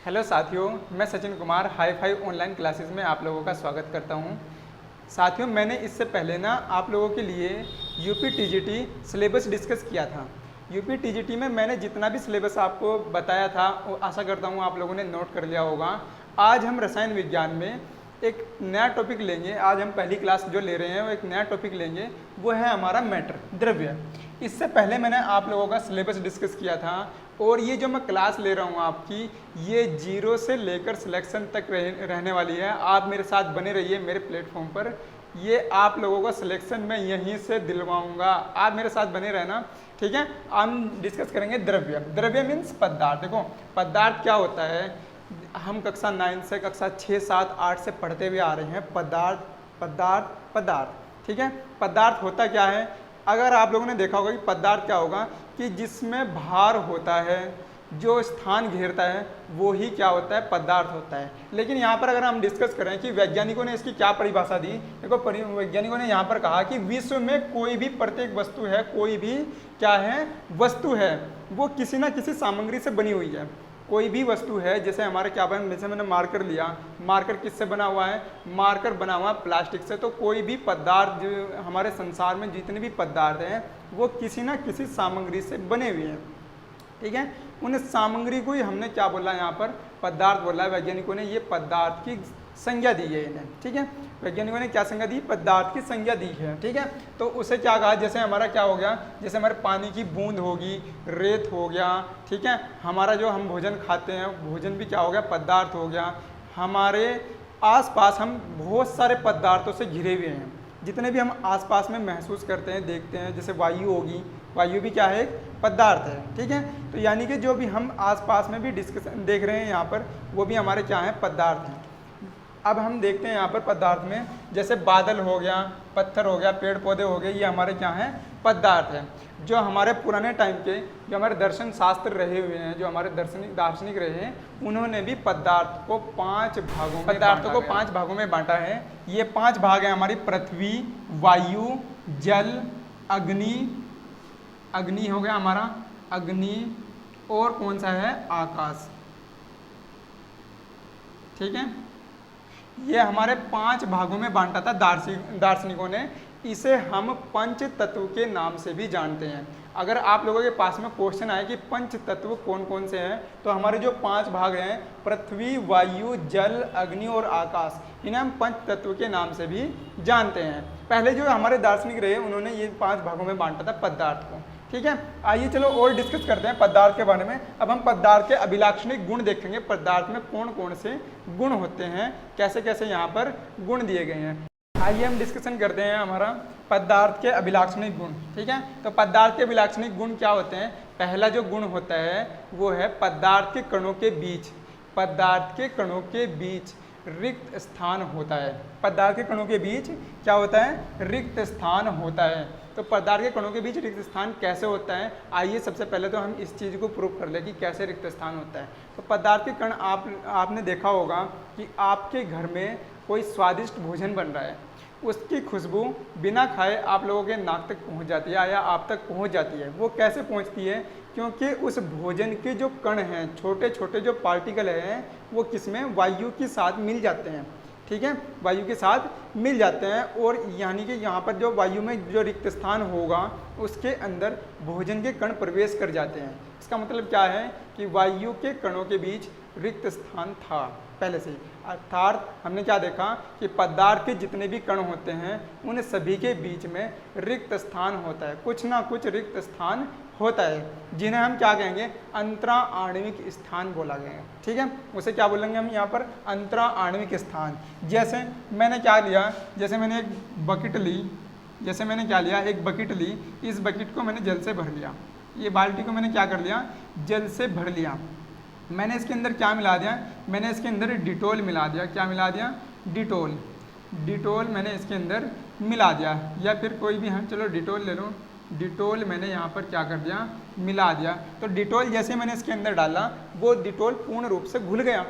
Hello साथियों, मैं Sachin Kumar hi fi online classes में आप लोगों का स्वागत करता हूं। साथियों, मैंने इससे पहले आप लोगों के लिए यूपी टीजीटी सिलेबस डिस्कस किया था। यूपी टीजीटी में मैंने जितना भी सिलेबस आपको बताया था वो आशा करता हूं आप लोगों ने नोट कर लिया होगा। आज हम रसायन विज्ञान में एक नया टॉपिक लेंगे। आज हम पहली क्लास जो ले रहे हैं वो एक नया टॉपिक लेंगे, वो है हमारा मैटर, द्रव्य। इससे पहले मैंने आप लोगों का सिलेबस डिस्कस किया था और ये जो मैं क्लास ले रहा हूँ आपकी, ये 0 से लेकर सिलेक्शन तक रहने वाली है। आप मेरे साथ बने रहिए मेरे प्लेटफॉर्म पर। ये आप लोगों का सिलेक्शन मैं यहीं से दिलवाऊंगा, आप मेरे साथ बने रहना, ठीक है। हम डिस्कस करेंगे द्रव्य। द्रव्य मीन्स पदार्थ। देखो पदार्थ क्या होता है, हम कक्षा 9 से कक्षा 6, 7, 8 से पढ़ते हुए आ रहे हैं। पदार्थ पदार्थ पदार्थ, ठीक है। पदार्थ होता क्या है, अगर आप लोगों ने देखा होगा कि पदार्थ क्या होगा कि जिसमें भार होता है, जो स्थान घेरता है, वो ही क्या होता है, पदार्थ होता है। लेकिन यहाँ पर अगर हम डिस्कस करें कि वैज्ञानिकों ने इसकी क्या परिभाषा दी, देखो वैज्ञानिकों ने यहाँ पर कहा कि विश्व में कोई भी प्रत्येक वस्तु है, कोई भी क्या है, वस्तु है, वो किसी ना किसी सामग्री से बनी हुई है। कोई भी वस्तु है, जैसे हमारे क्या बना, जैसे मैंने मार्कर लिया, मार्कर किससे बना हुआ है, मार्कर बना हुआ प्लास्टिक से। तो कोई भी पदार्थ जो हमारे संसार में जितने भी पदार्थ हैं वो किसी ना किसी सामग्री से बने हुए हैं, ठीक है। उन सामग्री को ही हमने क्या बोला, यहाँ पर पदार्थ बोला है। वैज्ञानिकों ने ये पदार्थ की संज्ञा दी है इन्हें, ठीक है। वैज्ञानिकों ने क्या संज्ञा दी, पदार्थ की संज्ञा दी है, ठीक है। तो उसे क्या कहा, जैसे हमारा क्या हो गया, जैसे हमारे पानी की बूंद होगी, रेत हो गया, ठीक है। हमारा जो हम भोजन खाते हैं, भोजन भी क्या हो गया, पदार्थ हो गया। हमारे आसपास हम बहुत सारे पदार्थों से घिरे हुए हैं, जितने भी हम आसपास में महसूस करते हैं, देखते हैं। जैसे वायु होगी, वायु भी क्या है, एक पदार्थ है, ठीक है। तो यानी कि जो भी हम आसपास में भी डिस्कशन देख रहे हैं यहाँ पर, वो भी हमारे क्या हैं, पदार्थ हैं। अब हम देखते हैं यहाँ पर पदार्थ में, जैसे बादल हो गया, पत्थर हो गया, पेड़ पौधे हो गए, ये हमारे क्या हैं, पदार्थ हैं। जो हमारे पुराने टाइम के जो हमारे दर्शन शास्त्र रहे हुए हैं, जो हमारे दार्शनिक रहे हैं, उन्होंने भी पदार्थों को 5 भागों में बांटा है। ये 5 भाग हैं हमारी पृथ्वी, वायु, जल, अग्नि हो गया हमारा, अग्नि, और कौन सा है, आकाश, ठीक है। ये हमारे 5 भागों में बांटा था दार्शनिकों ने। इसे हम पंच तत्व के नाम से भी जानते हैं। अगर आप लोगों के पास में क्वेश्चन आए कि पंच तत्व कौन कौन से हैं, तो हमारे जो 5 भाग हैं, पृथ्वी, वायु, जल, अग्नि और आकाश, इन्हें हम पंच तत्व के नाम से भी जानते हैं। पहले जो हमारे दार्शनिक रहे, उन्होंने ये 5 भागों में बांटा था पदार्थ को, ठीक है। आइए चलो और डिस्कस करते हैं पदार्थ के बारे में। अब हम पदार्थ के अभिलाक्षणिक गुण देखेंगे, पदार्थ में कौन कौन से गुण होते हैं, कैसे कैसे यहाँ पर गुण दिए गए हैं। आइए हम डिस्कशन करते हैं हमारा पदार्थ के अभिलाक्षणिक गुण, ठीक है। तो पदार्थ के अभिलाक्षणिक गुण क्या होते हैं, पहला जो गुण होता है वो है पदार्थ के कणों के बीच, पदार्थ के कणों के बीच रिक्त स्थान होता है। पदार्थ के कणों के बीच क्या होता है, रिक्त स्थान होता है। तो पदार्थ के कणों के बीच रिक्त स्थान कैसे होता है, आइए सबसे पहले तो हम इस चीज़ को प्रूव कर ले कि कैसे रिक्त स्थान होता है। तो पदार्थ के कण, आपने देखा होगा कि आपके घर में कोई स्वादिष्ट भोजन बन रहा है, उसकी खुशबू बिना खाए आप लोगों के नाक तक पहुंच जाती है या आप तक पहुंच जाती है। वो कैसे पहुंचती है, क्योंकि उस भोजन के जो कण हैं, छोटे छोटे जो पार्टिकल हैं, वो किसमें, वायु के साथ मिल जाते हैं, ठीक है, वायु के साथ मिल जाते हैं। और यानी कि यहाँ पर जो वायु में जो रिक्त स्थान होगा, उसके अंदर भोजन के कण प्रवेश कर जाते हैं। इसका मतलब क्या है कि वायु के कणों के बीच रिक्त स्थान था पहले से ही। अर्थात हमने क्या देखा कि पदार्थ के जितने भी कण होते हैं, उन सभी के बीच में रिक्त स्थान होता है, कुछ ना कुछ रिक्त स्थान होता है, जिन्हें हम क्या कहेंगे, अंतरा आणविक स्थान बोला गया है, ठीक है। उसे क्या बोलेंगे हम यहाँ पर, अंतरा आणविक स्थान। जैसे मैंने क्या लिया, जैसे मैंने एक बकेट ली, जैसे मैंने क्या लिया, एक बकेट ली, इस बकेट को मैंने जल से भर लिया, ये बाल्टी को मैंने क्या कर लिया, जल से भर लिया। मैंने इसके अंदर क्या मिला दिया, मैंने इसके अंदर डिटोल मिला दिया। क्या मिला दिया, डिटोल, डिटोल मैंने इसके अंदर मिला दिया। या फिर कोई भी हम, चलो डिटोल ले लो, डिटोल मैंने यहाँ पर क्या कर दिया, मिला दिया। तो डिटोल जैसे मैंने इसके अंदर डाला, वो डिटोल पूर्ण रूप से घुल गया।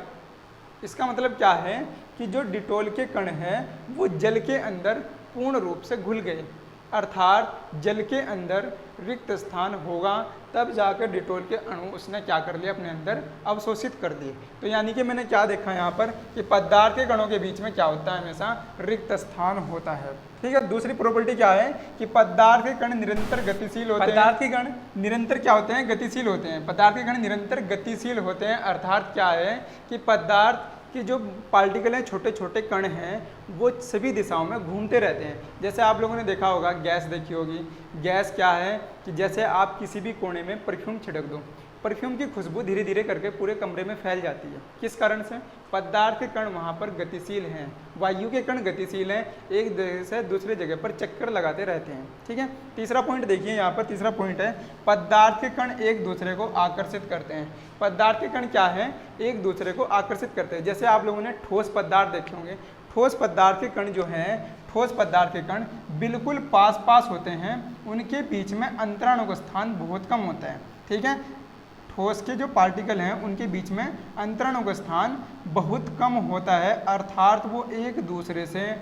इसका मतलब क्या है कि जो डिटोल के कण हैं वो जल के अंदर पूर्ण रूप से घुल गए। अर्थात जल के अंदर रिक्त स्थान होगा, तब जाकर डिटॉल के अणु उसने क्या कर लिया, अपने अंदर अवशोषित कर दिए। तो यानी कि मैंने क्या देखा यहाँ पर कि पदार्थ के कणों के बीच में क्या होता है, हमेशा रिक्त स्थान होता है। ठीक है। दूसरी प्रॉपर्टी क्या है कि पदार्थ के कण निरंतर गतिशील होते हैं। पदार्थ के कण निरंतर क्या होते हैं, गतिशील होते हैं। पदार्थ के कण निरंतर गतिशील होते हैं, अर्थात क्या है कि पदार्थ कि जो पार्टिकल हैं, छोटे छोटे कण हैं, वो सभी दिशाओं में घूमते रहते हैं। जैसे आप लोगों ने देखा होगा, गैस देखी होगी। गैस क्या है कि जैसे आप किसी भी कोने में परफ्यूम छिड़क दो, परफ्यूम की खुशबू धीरे धीरे करके पूरे कमरे में फैल जाती है। किस कारण से? पदार्थ के कण वहाँ पर गतिशील हैं, वायु के कण गतिशील हैं, एक जगह से दूसरे जगह पर चक्कर लगाते रहते हैं। ठीक है। तीसरा पॉइंट देखिए, यहाँ पर तीसरा पॉइंट है पदार्थ के कण एक दूसरे को आकर्षित करते हैं। पदार्थ के कण क्या है, एक दूसरे को आकर्षित करते हैं। जैसे आप लोगों ने ठोस पदार्थ देखे होंगे, ठोस पदार्थ के कण जो हैं, ठोस पदार्थ के कण बिल्कुल पास पास होते हैं, उनके बीच में अंतराणु का स्थान बहुत कम होता है। ठीक है। ठोस के जो पार्टिकल हैं उनके बीच में अंतराणु का स्थान बहुत कम होता है, अर्थात वो एक दूसरे से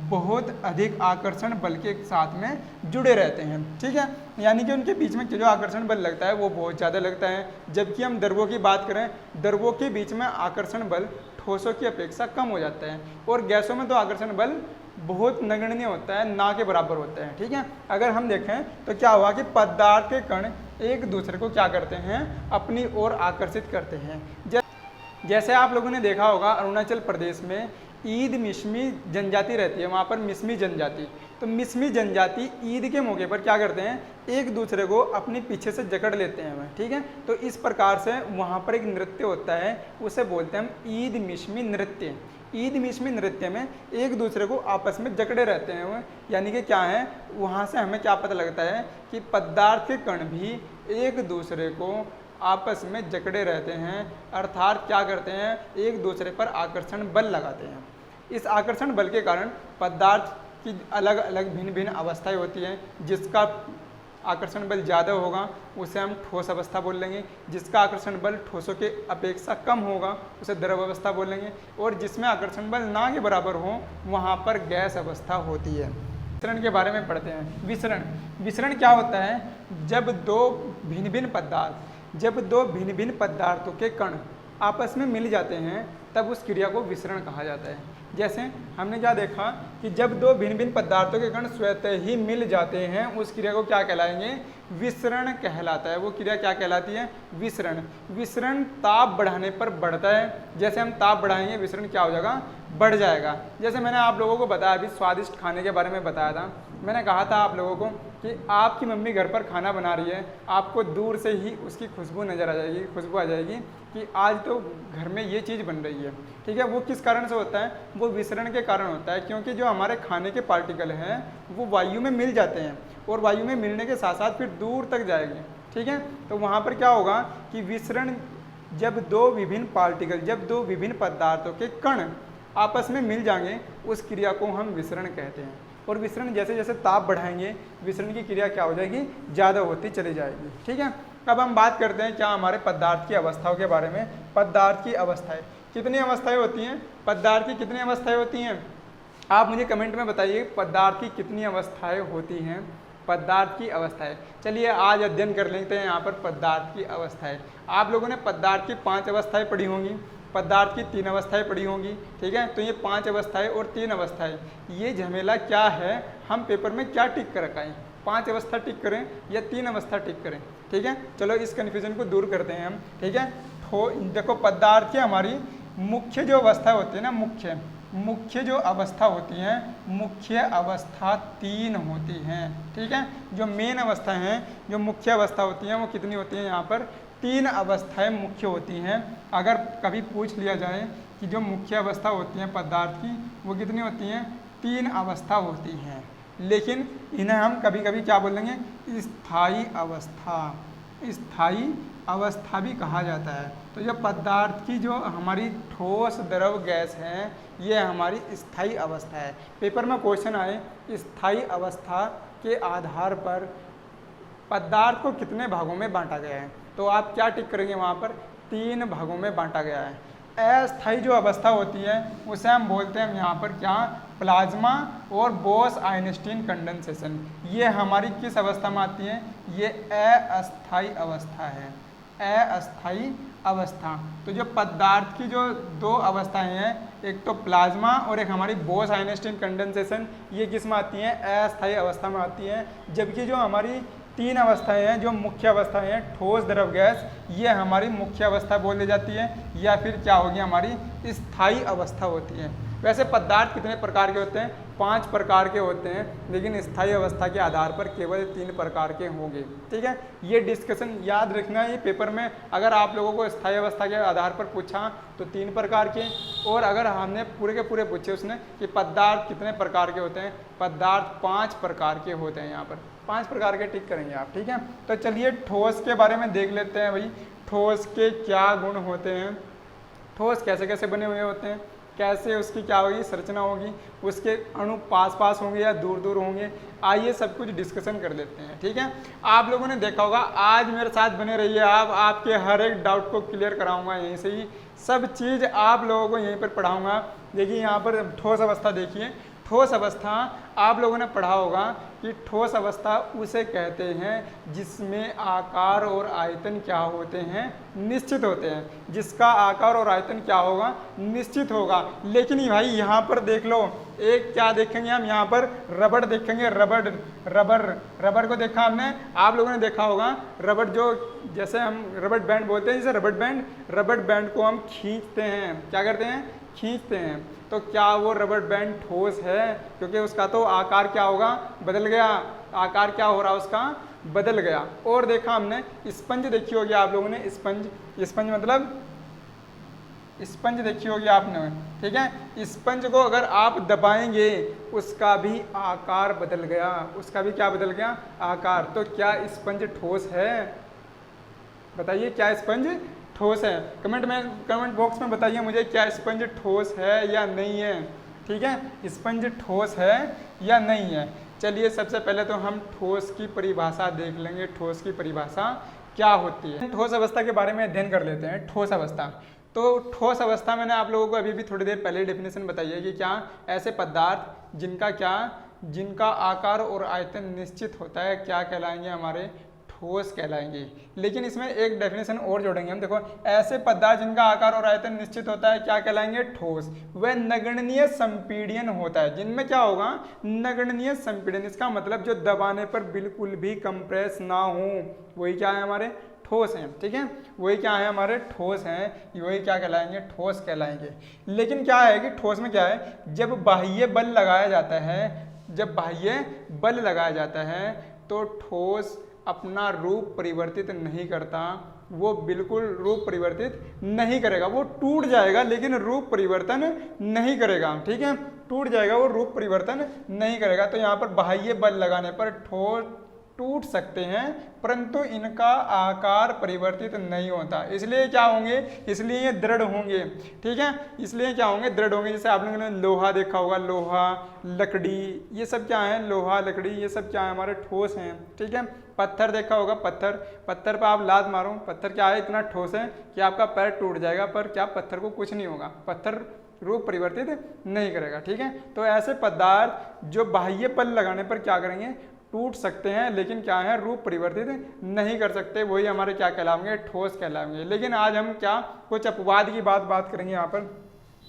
बहुत अधिक आकर्षण बल के साथ में जुड़े रहते हैं। ठीक है। यानी कि उनके बीच में जो आकर्षण बल लगता है वो बहुत ज़्यादा लगता है। जबकि हम द्रवों की बात करें, द्रवों के बीच में आकर्षण बल ठोसों की अपेक्षा कम हो जाता है, और गैसों में तो आकर्षण बल बहुत नगण्य होता है, ना के बराबर होता है। ठीक है। अगर हम देखें तो क्या हुआ कि पदार्थ के कण एक दूसरे को क्या करते हैं, अपनी ओर आकर्षित करते हैं। जैसे आप लोगों ने देखा होगा, अरुणाचल प्रदेश में ईद मिश्मी जनजाति रहती है, वहाँ पर मिश्मी जनजाति। तो मिश्मी जनजाति ईद के मौके पर क्या करते हैं, एक दूसरे को अपने पीछे से जकड़ लेते हैं। ठीक है। तो इस प्रकार से वहाँ पर एक नृत्य होता है, उसे बोलते हैं हम ईद मिश्मी नृत्य। ईद मिश्मी नृत्य में एक दूसरे को आपस में जकड़े रहते हैं वो, यानी कि क्या है, वहाँ से हमें क्या पता लगता है कि पदार्थ के कण भी एक दूसरे को आपस में जकड़े रहते हैं, अर्थात क्या करते हैं, एक दूसरे पर आकर्षण बल लगाते हैं। इस आकर्षण बल के कारण पदार्थ की अलग अलग भिन्न भिन्न अवस्थाएं होती हैं। जिसका आकर्षण बल ज़्यादा होगा उसे हम ठोस अवस्था बोल लेंगे, जिसका आकर्षण बल ठोसों के अपेक्षा कम होगा उसे द्रव अवस्था बोल लेंगे, और जिसमें आकर्षण बल ना के बराबर हो वहाँ पर गैस अवस्था होती है। विसरण के बारे में पढ़ते हैं। विसरण क्या होता है, जब दो भिन्न भिन्न पदार्थों के कण आपस में मिल जाते हैं तब उस क्रिया को विसरण कहा जाता है। जैसे हमने क्या देखा कि जब दो भिन्न भिन्न पदार्थों के कण स्वतः ही मिल जाते हैं, उस क्रिया को क्या कहलाएंगे, विसरण कहलाता है। वो क्रिया क्या कहलाती है, विसरण। विसरण ताप बढ़ाने पर बढ़ता है। जैसे हम ताप बढ़ाएंगे, विसरण क्या हो जाएगा, बढ़ जाएगा। जैसे मैंने आप लोगों को बताया, अभी स्वादिष्ट खाने के बारे में बताया था। मैंने कहा था आप लोगों को कि आपकी मम्मी घर पर खाना बना रही है, आपको दूर से ही उसकी खुशबू नज़र आ जाएगी, खुशबू आ जाएगी कि आज तो घर में ये चीज़ बन रही है। ठीक है। वो किस कारण से होता है, वो विसरण के कारण होता है, क्योंकि जो हमारे खाने के पार्टिकल हैं वो वायु में मिल जाते हैं, और वायु में मिलने के साथ साथ फिर दूर तक जाएगी। ठीक है। तो वहाँ पर क्या होगा कि विसरण, जब दो विभिन्न पदार्थों के कण आपस में मिल जाएंगे, उस क्रिया को हम विसरण कहते हैं। और विसरण जैसे जैसे ताप बढ़ाएंगे, विसरण की क्रिया क्या हो जाएगी, ज़्यादा होती चली जाएगी। ठीक है। अब हम बात करते हैं क्या हमारे पदार्थ की अवस्थाओं के बारे में। पदार्थ की अवस्थाएं, कितनी अवस्थाएं होती हैं, पदार्थ की कितनी अवस्थाएं होती हैं, आप मुझे कमेंट में बताइए पदार्थ की कितनी अवस्थाएं होती हैं। पदार्थ की अवस्थाएं, चलिए आज अध्ययन कर लेते हैं यहाँ पर पदार्थ की अवस्थाएं। आप लोगों ने पदार्थ की 5 अवस्थाएं पढ़ी होंगी, पदार्थ की 3 अवस्थाएं पढ़ी होंगी। ठीक है। तो ये 5 अवस्थाएं और 3 अवस्थाएं, ये झमेला क्या है, हम पेपर में क्या टिक कर रखाएं, 5 अवस्था टिक करें या 3 अवस्था टिक करें। ठीक है। चलो इस कन्फ्यूजन को दूर करते हैं हम। ठीक है। देखो पदार्थ की हमारी मुख्य जो अवस्था होती है ना, मुख्य जो अवस्था होती हैं, मुख्य अवस्था 3 होती हैं। ठीक है। जो मेन अवस्था हैं, जो मुख्य अवस्था होती हैं वो कितनी होती हैं, यहाँ पर 3 अवस्थाएं मुख्य होती हैं। अगर कभी पूछ लिया जाए कि जो मुख्य अवस्था होती हैं पदार्थ की वो कितनी होती हैं, 3 अवस्था होती हैं, लेकिन इन्हें हम कभी कभी क्या बोलेंगे, स्थायी अवस्था भी कहा जाता है। तो जो पदार्थ की जो हमारी ठोस द्रव गैस है, ये हमारी स्थायी अवस्था है। पेपर में क्वेश्चन आए, स्थायी अवस्था के आधार पर पदार्थ को कितने भागों में बांटा गया है, तो आप क्या टिक करेंगे, वहाँ पर 3 भागों में बांटा गया है। अस्थायी जो अवस्था होती है उसे हम बोलते हैं यहाँ पर क्या, प्लाज्मा और बोस आइंस्टीन कंडेंसेशन। ये हमारी किस अवस्था में आती है, ये अस्थायी अवस्था है, अस्थायी अवस्था। तो जो पदार्थ की जो दो अवस्थाएं हैं, एक तो प्लाज्मा और एक हमारी बोस आइंस्टीन कंडेंसेशन, ये किस में आती हैं, अस्थायी अवस्था में आती हैं। जबकि जो हमारी तीन अवस्थाएं हैं, जो मुख्य अवस्थाएं हैं, ठोस, द्रव, गैस, ये हमारी मुख्य अवस्था बोल दी जाती है, या फिर क्या होगी, हमारी स्थायी अवस्था होती है। वैसे पदार्थ कितने प्रकार के होते हैं, 5 प्रकार के होते हैं, लेकिन स्थायी अवस्था के आधार पर केवल 3 प्रकार के होंगे। ठीक है, ये डिस्कशन याद रखना है। ये पेपर में अगर आप लोगों को स्थायी अवस्था के आधार पर पूछा तो 3 प्रकार के, और अगर हमने पूरे के पूरे पूछे उसने कि पदार्थ कितने प्रकार के होते हैं, पदार्थ 5 प्रकार के होते हैं। यहाँ पर 5 प्रकार के टिक करेंगे आप। ठीक है, तो चलिए ठोस के बारे में देख लेते हैं भाई, ठोस के क्या गुण होते हैं, ठोस कैसे कैसे बने हुए होते हैं, कैसे उसकी क्या होगी, संरचना होगी, उसके अणु पास पास होंगे या दूर दूर होंगे। आइए सब कुछ डिस्कशन कर लेते हैं। ठीक है, आप लोगों ने देखा होगा, आज मेरे साथ बने रहिए आप, आपके हर एक डाउट को क्लियर कराऊंगा यहीं से ही, सब चीज़ आप लोगों को यहीं पर पढ़ाऊंगा। देखिए यहाँ पर ठोस अवस्था देखिए, ठोस अवस्था आप लोगों ने पढ़ा होगा कि ठोस अवस्था उसे कहते हैं जिसमें आकार और आयतन क्या होते हैं, निश्चित होते हैं, जिसका आकार और आयतन क्या होगा, निश्चित होगा। लेकिन भाई यहाँ पर देख लो, एक क्या देखेंगे हम, यहाँ पर रबड़ देखेंगे, रबड़ को देखा हमने, आप लोगों ने देखा होगा, रबड़ जो जैसे हम रबड़ बैंड बोलते हैं, जैसे रबड़ बैंड को हम खींचते हैं, क्या करते हैं, खींचते हैं। तो क्या वो रबड़ बैंड ठोस है, क्योंकि उसका तो आकार क्या होगा, बदल गया, आकार क्या हो रहा उसका, बदल गया। और देखा हमने स्पंज देखी होगी आप लोगों ने, स्पंज मतलब स्पंज देखी होगी आपने। ठीक है, स्पंज को अगर आप दबाएंगे उसका भी आकार बदल गया, उसका भी क्या बदल गया, आकार। तो क्या स्पंज ठोस है, बताइए, क्या स्पंज ठोस है? कमेंट बॉक्स में बताइए मुझे, क्या स्पंज ठोस है या नहीं है। ठीक है, स्पंज ठोस है या नहीं है। चलिए सबसे पहले तो हम ठोस की परिभाषा देख लेंगे, ठोस की परिभाषा क्या होती है। ठोस अवस्था के बारे में अध्ययन कर लेते हैं। ठोस अवस्था, तो ठोस अवस्था मैंने आप लोगों को अभी भी थोड़ी देर पहले डेफिनेशन बताई है कि क्या, ऐसे पदार्थ जिनका आकार और आयतन निश्चित होता है, क्या कहलाएंगे, हमारे ठोस कहलाएंगे। लेकिन इसमें एक डेफिनेशन और जोड़ेंगे हम, देखो, ऐसे पदार्थ जिनका आकार और आयतन निश्चित होता है, क्या कहलाएंगे, ठोस। वह नगण्य संपीड़न होता है, जिनमें क्या होगा, नगण्य संपीड़न। इसका मतलब जो दबाने पर बिल्कुल भी कंप्रेस ना हो, वही क्या है, हमारे ठोस हैं। ठीक है, वही क्या है, हमारे ठोस हैं, वही क्या कहलाएंगे, ठोस कहलाएंगे। लेकिन क्या है कि ठोस में क्या है, जब बाह्य बल लगाया जाता है, तो ठोस अपना रूप परिवर्तित नहीं करता, वो बिल्कुल रूप परिवर्तित नहीं करेगा, वो टूट जाएगा लेकिन रूप परिवर्तन नहीं करेगा। ठीक है, टूट जाएगा, वो रूप परिवर्तन नहीं करेगा। तो यहाँ पर बाह्य बल लगाने पर ठोस टूट सकते हैं, परंतु इनका आकार परिवर्तित नहीं होता, इसलिए क्या होंगे, इसलिए ये दृढ़ होंगे। ठीक है, इसलिए क्या होंगे, दृढ़ होंगे। जैसे आप लोगों ने लोहा देखा होगा, लोहा, लकड़ी, ये सब क्या है, लोहा, लकड़ी, ये सब क्या है, हमारे ठोस हैं। ठीक है, पत्थर देखा होगा, पत्थर पर आप लात मारो, पत्थर क्या है, इतना ठोस है कि आपका पैर टूट जाएगा, पर क्या, पत्थर को कुछ नहीं होगा, पत्थर रूप परिवर्तित नहीं करेगा। ठीक है, तो ऐसे पदार्थ जो बाह्य बल लगाने पर क्या करेंगे, टूट सकते हैं, लेकिन क्या है, रूप परिवर्तित नहीं कर सकते, वही हमारे क्या कहलाएंगे, ठोस कहलाएंगे। लेकिन आज हम क्या, कुछ अपवाद की बात करेंगे। यहाँ पर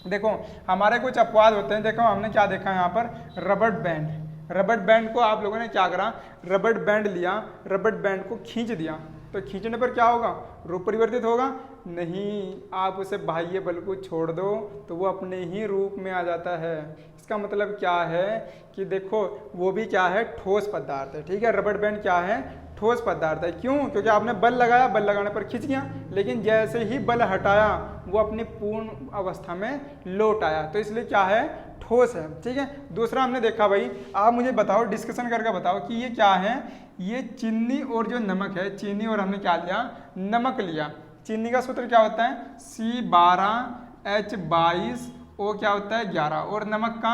देखो, हमारे कुछ अपवाद होते हैं। देखो हमने क्या देखा यहाँ पर, रबड़ बैंड को आप लोगों ने क्या करा, रबड़ बैंड लिया, रबड़ बैंड को खींच दिया, तो खींचने पर क्या होगा, रूप परिवर्तित होगा नहीं। आप उसे बाह्य बल को छोड़ दो तो वो अपने ही रूप में आ जाता है। इसका मतलब क्या है कि देखो, वो भी क्या है, ठोस पदार्थ है। ठीक है, रबड़ बैंड क्या है, ठोस पदार्थ है। क्यों, क्योंकि आपने बल लगाया, बल लगाने पर खिंच गया, लेकिन जैसे ही बल हटाया वो अपनी पूर्ण अवस्था में लौट आया, तो इसलिए क्या है, ठोस है। ठीक है, दूसरा हमने देखा, भाई आप मुझे बताओ, डिस्कशन करके बताओ कि ये क्या है, ये चीनी और जो नमक है, चीनी और हमने क्या लिया, नमक लिया। चीनी का सूत्र क्या होता है, C12H22, O क्या होता है 11, और नमक का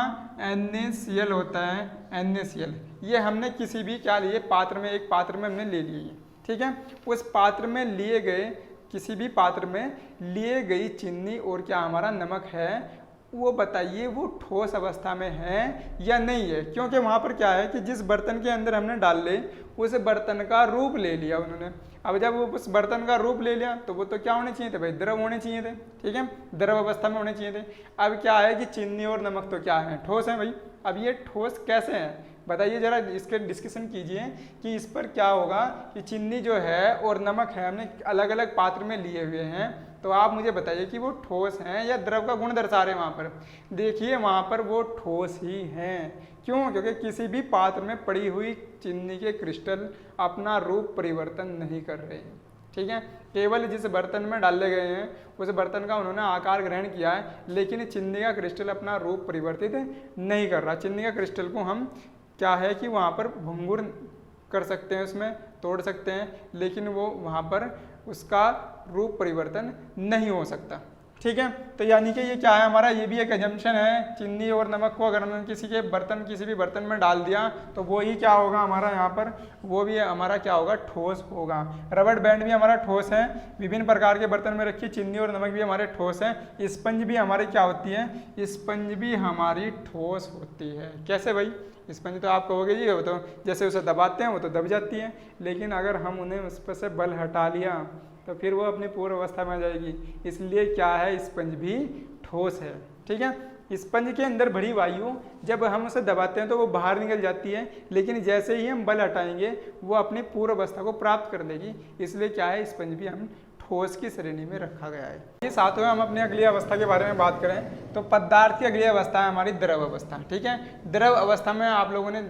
NaCl होता है, NaCl। ये हमने किसी भी क्या लिए, पात्र में, एक पात्र में हमने ले लिए। ठीक है, उस पात्र में लिए गए किसी भी पात्र में लिए गई चीनी और क्या हमारा नमक है, वो बताइए वो ठोस अवस्था में है या नहीं है। क्योंकि वहाँ पर क्या है कि जिस बर्तन के अंदर हमने डाल ले उस बर्तन का रूप ले लिया उन्होंने। अब जब वो उस बर्तन का रूप ले लिया तो वो तो क्या होने चाहिए थे भाई, द्रव होने चाहिए थे, ठीक है, द्रव अवस्था में होने चाहिए थे। अब क्या है कि चीनी और नमक तो क्या है, ठोस है भाई। अब ये ठोस कैसे हैं बताइए जरा, इसके डिस्कशन कीजिए कि इस पर क्या होगा कि चीनी जो है और नमक है हमने अलग अलग पात्र में लिए हुए हैं, तो आप मुझे बताइए कि वो ठोस हैं या द्रव का गुण दर्शा रहे हैं। वहाँ पर देखिए वहाँ पर वो ठोस ही हैं। क्यों? क्योंकि किसी भी पात्र में पड़ी हुई चीनी के क्रिस्टल अपना रूप परिवर्तन नहीं कर रहे हैं, ठीक है। केवल जिस बर्तन में डाले गए हैं उस बर्तन का उन्होंने आकार ग्रहण किया है, लेकिन चीनी का क्रिस्टल अपना रूप परिवर्तित नहीं कर रहा। चीनी का क्रिस्टल को हम क्या है कि वहाँ पर भंगुर कर सकते हैं, उसमें तोड़ सकते हैं, लेकिन वो वहाँ पर उसका रूप परिवर्तन नहीं हो सकता, ठीक है। तो यानी कि ये क्या है हमारा, ये भी एक एजम्पशन है। चीनी और नमक को अगर हमने किसी भी बर्तन में डाल दिया तो वो ही क्या होगा हमारा यहाँ पर, वो भी हमारा क्या होगा, ठोस होगा। रबड़ बैंड भी हमारा ठोस है। विभिन्न प्रकार के बर्तन में रखी चीनी और नमक भी हमारे ठोस है। स्पंज भी हमारी क्या होती है, स्पंज भी हमारी ठोस होती है। कैसे भाई, स्पंज तो आप कहोगे जी वो तो जैसे उसे दबाते हैं वो तो दब जाती है, लेकिन अगर हम उन्हें उस पर से बल हटा लिया तो फिर वो अपनी पूर्व अवस्था में आ जाएगी। इसलिए क्या है, स्पंज भी ठोस है, ठीक है। स्पंज के अंदर भरी वायु जब हम उसे दबाते हैं तो वो बाहर निकल जाती है, लेकिन जैसे ही हम बल हटाएंगे वो अपनी पूर्व अवस्था को प्राप्त कर लेगी। इसलिए क्या है, स्पंज भी हम ठोस की श्रेणी में रखा गया है। ये साथ में हम अपनी अगली अवस्था के बारे में बात करें तो पदार्थ की अगली अवस्था है हमारी द्रव अवस्था, ठीक है। द्रव अवस्था में आप लोगों ने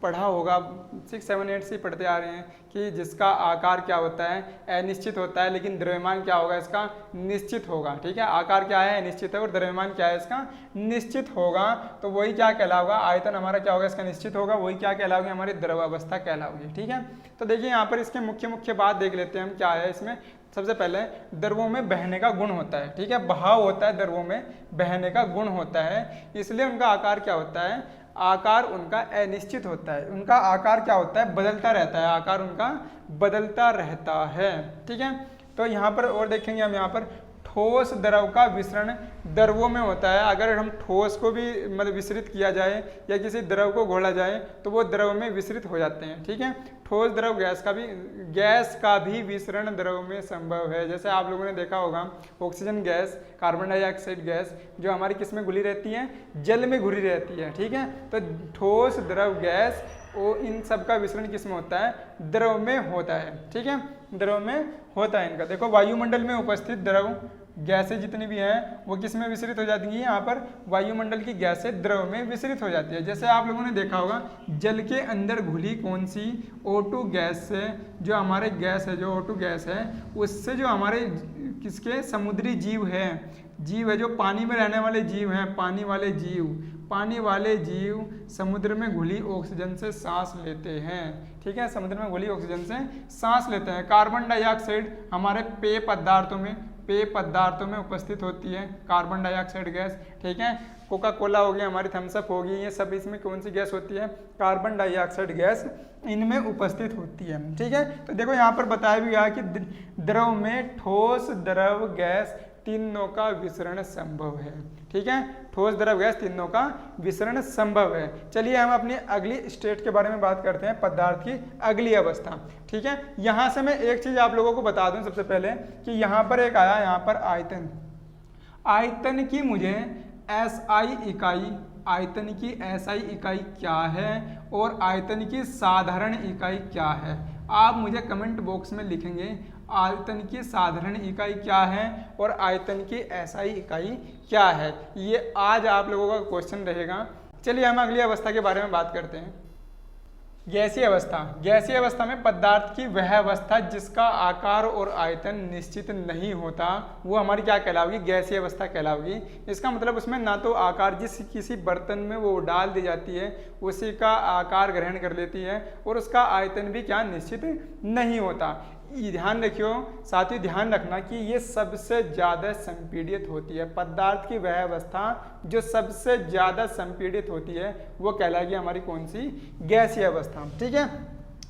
पढ़ा होगा, 6, 7, 8 से पढ़ते आ रहे हैं कि जिसका आकार क्या होता है, अनिश्चित होता है, लेकिन द्रव्यमान क्या होगा इसका, निश्चित होगा, ठीक है। आकार क्या है, अनिश्चित है, और द्रव्यमान क्या है इसका, निश्चित होगा। तो वही क्या कहलाओगा, आयतन हमारा क्या होगा इसका, निश्चित होगा, वही क्या कहलाओगी, हमारी द्रव अवस्था कहलाओगी, ठीक है। तो देखिए यहाँ पर इसके मुख्य बात देख लेते हैं हम, क्या है इसमें। सबसे पहले द्रवों में बहने का गुण होता है, ठीक है, बहाव होता है, द्रवों में बहने का गुण होता है, इसलिए उनका आकार क्या होता है, आकार उनका अनिश्चित होता है। उनका आकार क्या होता है, बदलता रहता है, आकार उनका बदलता रहता है, ठीक है। तो यहाँ पर और देखेंगे हम, यहाँ पर ठोस द्रव का विसरण द्रवों में होता है। अगर हम ठोस को भी मतलब विसरित किया जाए या किसी द्रव को घोला जाए तो वो द्रव में विसरित हो जाते हैं, ठीक है। ठोस द्रव गैस का भी विसरण द्रव में संभव है। जैसे आप लोगों ने देखा होगा oxygen gas, carbon dioxide gas जो हमारी किस में घुली रहती है, जल में घुली रहती है, ठीक है। तो ठोस द्रव गैस वो इन सब का विसरण किस में होता है, द्रव में होता है, ठीक है, द्रव में होता है इनका। देखो वायुमंडल में उपस्थित द्रव गैसें जितनी भी हैं वो किस में विसरित हो जाती हैं, यहाँ पर वायुमंडल की गैसें द्रव में विसरित हो जाती है। जैसे आप लोगों ने देखा होगा जल के अंदर घुली कौन सी, O2 गैस से, जो हमारे गैस है, जो O2 गैस है उससे जो हमारे किसके समुद्री जीव है जो पानी में रहने वाले जीव हैं, पानी वाले जीव समुद्र में घुली ऑक्सीजन से सांस लेते हैं, ठीक है, समुद्र में घुली ऑक्सीजन से सांस लेते हैं। कार्बन डाइऑक्साइड हमारे पेय पदार्थों में उपस्थित होती है, कार्बन डाइऑक्साइड गैस, ठीक है। कोका कोला हो गया, हमारी थम्सअप होगी, ये सब इसमें कौन सी गैस होती है, कार्बन डाइऑक्साइड गैस इनमें उपस्थित होती है, ठीक है। तो देखो यहाँ पर बताया भी गया कि द्रव में ठोस द्रव गैस तीनों का विसरण संभव है, ठीक है, ठोस द्रव गैस तीनों का विसरण संभव है। चलिए हम अपनी अगली स्टेट के बारे में बात करते हैं, पदार्थ की अगली अवस्था, ठीक है। यहाँ से मैं एक चीज आप लोगों को बता दूं सबसे पहले कि यहाँ पर एक आया, यहाँ पर आयतन की मुझे SI इकाई, आयतन की SI इकाई क्या है और आयतन की साधारण इकाई क्या है, आप मुझे कमेंट बॉक्स में लिखेंगे आयतन की साधारण इकाई क्या है और आयतन की SI इकाई क्या है। ये आज आप लोगों का क्वेश्चन रहेगा। चलिए हम अगली अवस्था के बारे में बात करते हैं, गैसीय अवस्था में पदार्थ की वह अवस्था जिसका आकार और आयतन निश्चित नहीं होता वो हमारी क्या कहलाओगी, गैसीय अवस्था कहलाओगी। इसका मतलब उसमें ना तो आकार, जिस किसी बर्तन में वो डाल दी जाती है उसी का आकार ग्रहण कर लेती है और उसका आयतन भी क्या निश्चित नहीं होता। ध्यान रखियो साथियों, ध्यान रखना कि ये सबसे ज़्यादा संपीड़ित होती है। पदार्थ की वह अवस्था जो सबसे ज़्यादा संपीड़ित होती है वो कहलाएगी हमारी कौन सी, गैसीय अवस्था, ठीक है।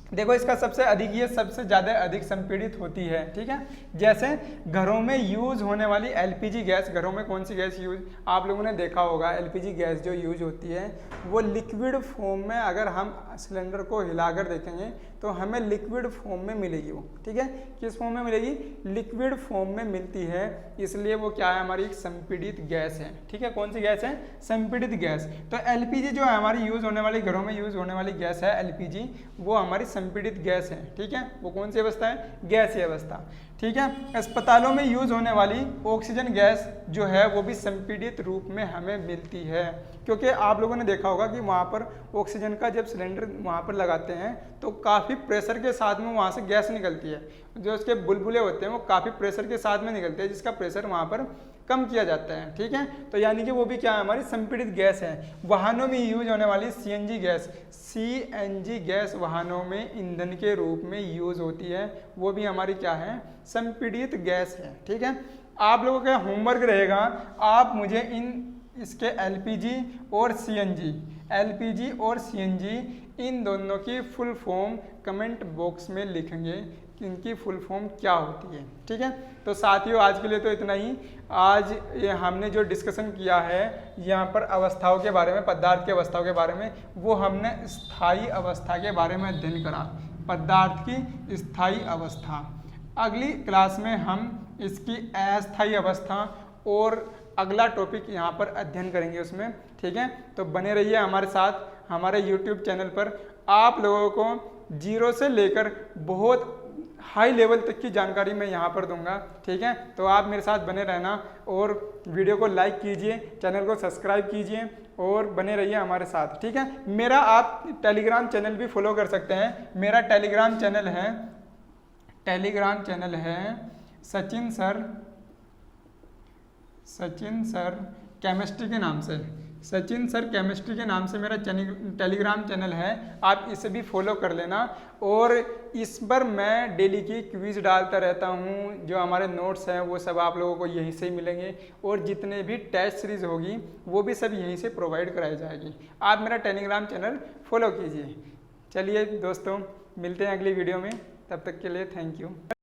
देखो इसका सबसे अधिक, ये सबसे ज़्यादा अधिक संपीड़ित होती है, ठीक है। जैसे घरों में यूज़ होने वाली एलपीजी गैस, घरों में कौन सी गैस यूज, आप लोगों ने देखा होगा एलपीजी गैस जो यूज होती है वो लिक्विड फॉर्म में, अगर हम सिलेंडर को हिलाकर देखेंगे तो हमें लिक्विड फॉर्म में मिलेगी वो, ठीक है। किस फॉर्म में मिलेगी, लिक्विड फॉर्म में मिलती है, इसलिए वो क्या है, हमारी एक संपीड़ित गैस है, ठीक है। कौन सी गैस है, संपीड़ित गैस। तो एलपीजी जो है हमारी यूज़ होने वाली, घरों में यूज़ होने वाली गैस है एलपीजी, वो हमारी संपीड़ित गैस है, ठीक है। वो कौन सी अवस्था है, गैसीय अवस्था, ठीक है। अस्पतालों में यूज होने वाली ऑक्सीजन गैस जो है वो भी संपीड़ित रूप में हमें मिलती है, क्योंकि आप लोगों ने देखा होगा कि वहाँ पर ऑक्सीजन का जब सिलेंडर वहाँ पर लगाते हैं तो काफ़ी प्रेशर के साथ में वहाँ से गैस निकलती है, जो उसके बुलबुले होते हैं वो काफ़ी प्रेशर के साथ में निकलते हैं, जिसका प्रेशर वहाँ पर कम किया जाता है, ठीक है। तो यानी कि वो भी क्या है, हमारी संपीड़ित गैस है। वाहनों में यूज होने वाली सीएनजी गैस, सीएनजी गैस वाहनों में ईंधन के रूप में यूज होती है, वो भी हमारी क्या है, संपीड़ित गैस है, ठीक है। आप लोगों का होमवर्क रहेगा, आप मुझे इसके एलपीजी और सीएनजी, एलपीजी और सीएनजी इन दोनों की फुल फॉर्म कमेंट बॉक्स में लिखेंगे कि इनकी फुल फॉर्म क्या होती है, ठीक है। तो साथियों आज के लिए तो इतना ही। आज ये हमने जो डिस्कशन किया है यहाँ पर अवस्थाओं के बारे में, पदार्थ की अवस्थाओं के बारे में, वो हमने स्थायी अवस्था के बारे में अध्ययन करा, पदार्थ की स्थायी अवस्था। अगली क्लास में हम इसकी अस्थायी अवस्था और अगला टॉपिक यहाँ पर अध्ययन करेंगे उसमें, ठीक है। तो बने रहिए हमारे साथ, हमारे YouTube चैनल पर आप लोगों को जीरो से लेकर बहुत हाई लेवल तक की जानकारी मैं यहाँ पर दूंगा, ठीक है। तो आप मेरे साथ बने रहना और वीडियो को लाइक कीजिए, चैनल को सब्सक्राइब कीजिए और बने रहिए हमारे साथ, ठीक है। मेरा आप टेलीग्राम चैनल भी फॉलो कर सकते हैं। मेरा टेलीग्राम चैनल है सचिन सर केमिस्ट्री के नाम से, सचिन सर केमिस्ट्री के नाम से मेरा टेलीग्राम चैनल है, आप इसे भी फॉलो कर लेना। और इस पर मैं डेली की क्विज डालता रहता हूँ, जो हमारे नोट्स हैं वो सब आप लोगों को यहीं से ही मिलेंगे, और जितने भी टेस्ट सीरीज होगी वो भी सब यहीं से प्रोवाइड कराई जाएगी। आप मेरा टेलीग्राम चैनल फॉलो कीजिए। चलिए दोस्तों, मिलते हैं अगली वीडियो में, तब तक के लिए थैंक यू।